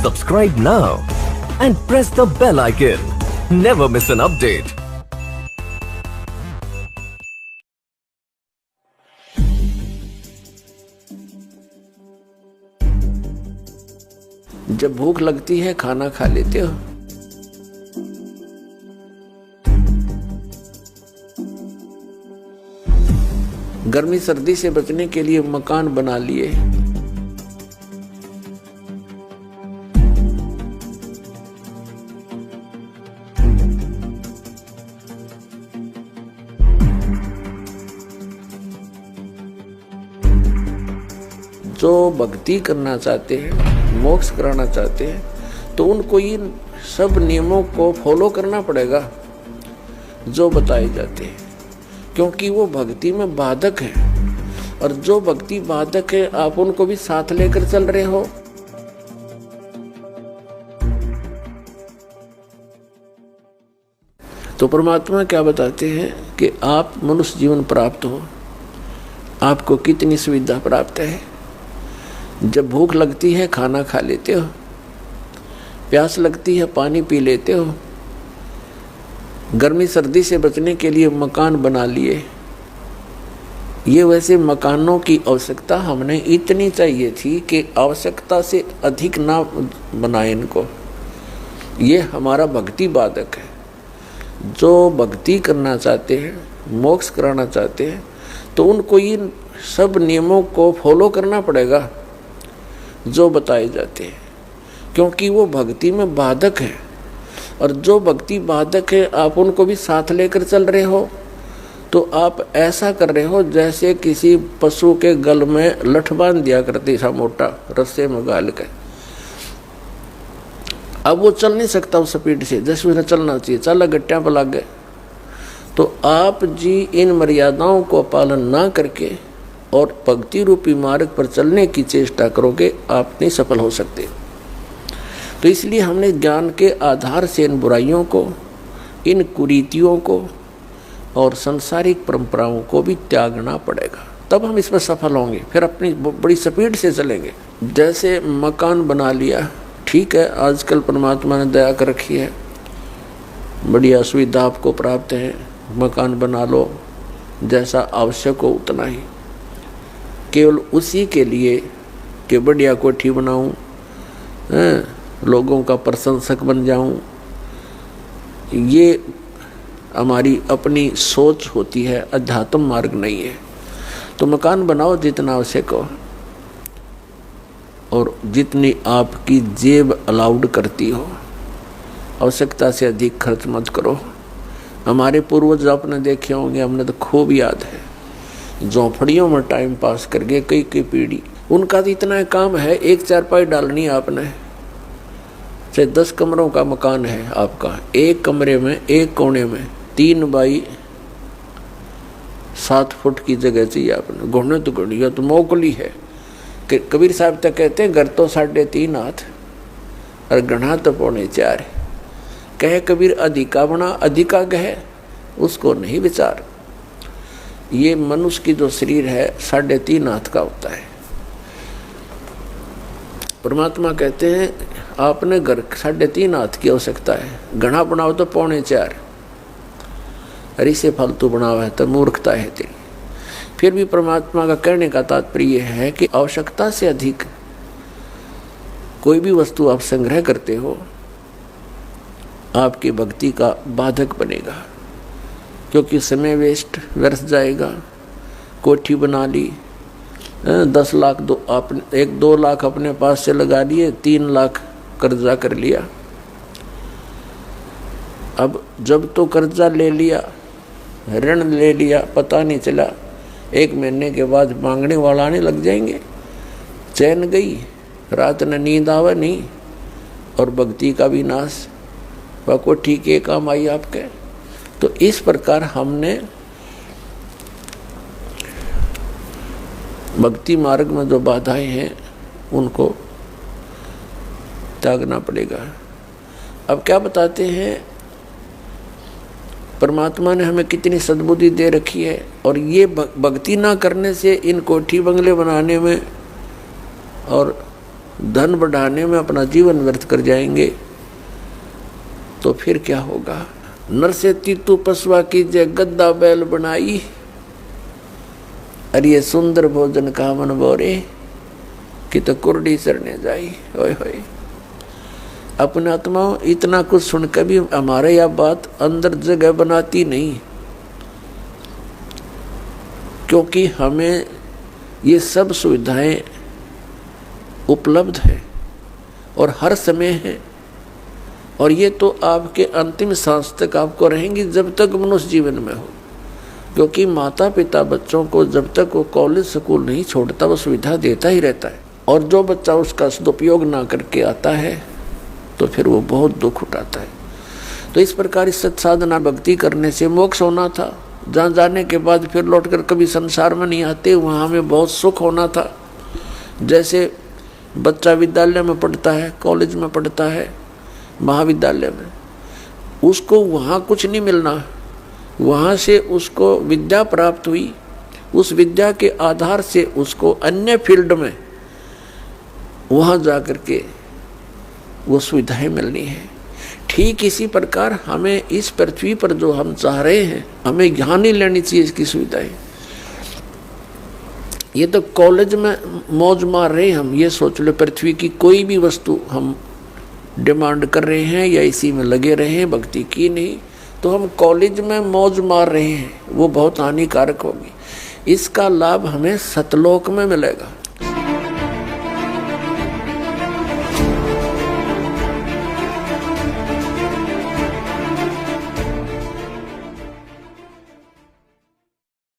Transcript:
Subscribe now and press the bell icon. Never miss an update. जब भूख लगती है खाना खा लेते हो। गर्मी सर्दी से बचने के लिए मकान बना लिए। जो भक्ति करना चाहते हैं, मोक्ष कराना चाहते हैं, तो उनको इन सब नियमों को फॉलो करना पड़ेगा जो बताए जाते हैं, क्योंकि वो भक्ति में बाधक है। और जो भक्ति बाधक है आप उनको भी साथ लेकर चल रहे हो। तो परमात्मा क्या बताते हैं कि आप मनुष्य जीवन प्राप्त हो, आपको कितनी सुविधा प्राप्त है। जब भूख लगती है खाना खा लेते हो, प्यास लगती है पानी पी लेते हो, गर्मी सर्दी से बचने के लिए मकान बना लिए। ये वैसे मकानों की आवश्यकता हमने इतनी चाहिए थी कि आवश्यकता से अधिक ना बनाए इनको। ये हमारा भक्ति बाधक है। जो भक्ति करना चाहते हैं, मोक्ष कराना चाहते हैं, तो उनको इन सब नियमों को फॉलो करना पड़ेगा जो बताए जाते हैं, क्योंकि वो भक्ति में बाधक है। और जो भक्ति बाधक है आप उनको भी साथ लेकर चल रहे हो। तो आप ऐसा कर रहे हो जैसे किसी पशु के गल में लठ बांध दिया करते था, मोटा रस्से में गाल के। अब वो चल नहीं सकता उस स्पीड से जैसे उन्हें चलना चाहिए, चला गट्टियां पर लग गए। तो आप जी इन मर्यादाओं को पालन ना करके और भक्ति रूपी मार्ग पर चलने की चेष्टा करोगे, आप नहीं सफल हो सकते। तो इसलिए हमने ज्ञान के आधार से इन बुराइयों को, इन कुरीतियों को और सांसारिक परंपराओं को भी त्यागना पड़ेगा, तब हम इसमें सफल होंगे। फिर अपनी बड़ी स्पीड से चलेंगे। जैसे मकान बना लिया, ठीक है, आजकल परमात्मा ने दया कर रखी है, बढ़िया सुविधा आपको प्राप्त है, मकान बना लो, जैसा आवश्यक हो उतना ही। केवल उसी के लिए कि बढ़िया कोठी बनाऊं, लोगों का प्रशंसक बन जाऊं, ये हमारी अपनी सोच होती है, अध्यात्म मार्ग नहीं है। तो मकान बनाओ जितना आवश्यक हो और जितनी आपकी जेब अलाउड करती हो, आवश्यकता से अधिक खर्च मत करो। हमारे पूर्वज आपने देखे होंगे, हमने तो खूब याद है, झोंपड़ियों में टाइम पास करके कई पीढ़ी। उनका तो इतना काम है, एक चारपाई डालनी है आपने, चाहे 10 कमरों का मकान है आपका, एक कमरे में एक कोने में 3 बाई 7 फुट की जगह चाहिए आपने। घुटने तो घुड़िया तो मोकली है कि कबीर साहब तक कहते हैं घर तो 3.5 हाथ और गढ़ा तो 4.25 है। कहे कबीर अधिका बना अधिका गहे, उसको नहीं विचार। ये मनुष्य की जो शरीर है 3.5 हाथ का होता है। परमात्मा कहते हैं आपने घर 3.5 हाथ की आवश्यकता है, घना बनाओ तो 4.25। अरे से फालतू बनावा है तो मूर्खता है तेरी। फिर भी परमात्मा का कहने का तात्पर्य है कि आवश्यकता से अधिक कोई भी वस्तु आप संग्रह करते हो, आपकी भक्ति का बाधक बनेगा, क्योंकि समय वेस्ट व्यर्थ जाएगा। कोठी बना ली, 10 लाख 2 लाख अपने पास से लगा लिए, 3 लाख कर्जा कर लिया। अब जब तो कर्जा ले लिया, ऋण ले लिया, पता नहीं चला, 1 महीने के बाद मांगने वाला आने लग जाएंगे। चैन गई, रात न नींद आवे नहीं, और भक्ति का भी नाश। वह कोठी के काम आई आपके। तो इस प्रकार हमने भक्ति मार्ग में जो बाधाएं हैं उनको त्यागना पड़ेगा। अब क्या बताते हैं, परमात्मा ने हमें कितनी सद्बुद्धि दे रखी है, और ये भक्ति ना करने से इन कोठी बंगले बनाने में और धन बढ़ाने में अपना जीवन व्यर्थ कर जाएंगे तो फिर क्या होगा। नर से तीतु पशुआ की जय गद्दा बैल बनाई, अरे ये सुंदर भोजन का मन बोरे कि तो कुर्डी चरने जाई। होय होय, अपने आत्मा इतना कुछ सुनकर भी हमारे यह बात अंदर जगह बनाती नहीं, क्योंकि हमें ये सब सुविधाएं उपलब्ध है और हर समय है, और ये तो आपके अंतिम सांस तक आपको रहेंगी जब तक मनुष्य जीवन में हो। क्योंकि माता पिता बच्चों को जब तक वो कॉलेज स्कूल नहीं छोड़ता वो सुविधा देता ही रहता है, और जो बच्चा उसका सदुपयोग ना करके आता है तो फिर वो बहुत दुख उठाता है। तो इस प्रकार इस सत्साधना भक्ति करने से मोक्ष होना था, जहाँ जाने के बाद फिर लौटकर कभी संसार में नहीं आते, वहाँ हमें बहुत सुख होना था। जैसे बच्चा विद्यालय में पढ़ता है, कॉलेज में पढ़ता है, महाविद्यालय में, उसको वहाँ कुछ नहीं मिलना, वहाँ से उसको विद्या प्राप्त हुई, उस विद्या के आधार से उसको अन्य फील्ड में वहाँ जा कर के वो सुविधाएं मिलनी है। ठीक इसी प्रकार हमें इस पृथ्वी पर जो हम चाह रहे हैं, हमें यहाँ नहीं लेनी चाहिए इसकी सुविधाएं। ये तो कॉलेज में मौज मार रहे हैं हम, ये सोच लो पृथ्वी की कोई भी वस्तु हम डिमांड कर रहे हैं या इसी में लगे रहे हैं, भक्ति की नहीं, तो हम कॉलेज में मौज मार रहे हैं, वो बहुत हानिकारक होगी। इसका लाभ हमें सतलोक में मिलेगा।